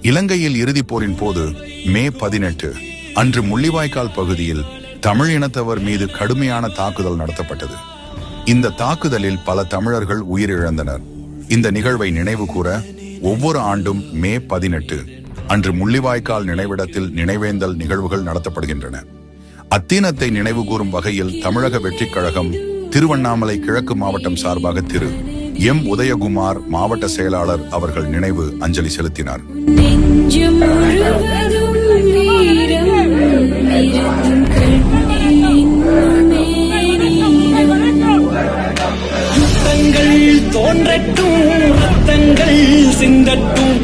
இலங்கையில் இறுதிப் போரின் போது மே 18 அன்று முள்ளிவாய்க்கால் பகுதியில் தமிழ் இனத்தவர் மீது கடுமையான தாக்குதல் நடத்தப்பட்டது. இந்த தாக்குதலில் பல தமிழர்கள் உயிரிழந்தனர். இந்த நிகழ்வை நினைவு கூற ஒவ்வொரு ஆண்டும் மே 18 அன்று முள்ளிவாய்க்கால் நினைவிடத்தில் நினைவேந்தல் நிகழ்வுகள் நடத்தப்படுகின்றன. அத்தீனத்தை நினைவு கூறும் வகையில் தமிழக வெற்றிக் கழகம் திருவண்ணாமலை கிழக்கு மாவட்டம் சார்பாக திரு எம் உதயகுமார் மாவட்ட செயலாளர் அவர்கள் நினைவு அஞ்சலி செலுத்தினார். தோன்றட்டும் ரத்தங்கள் சிந்தட்டும்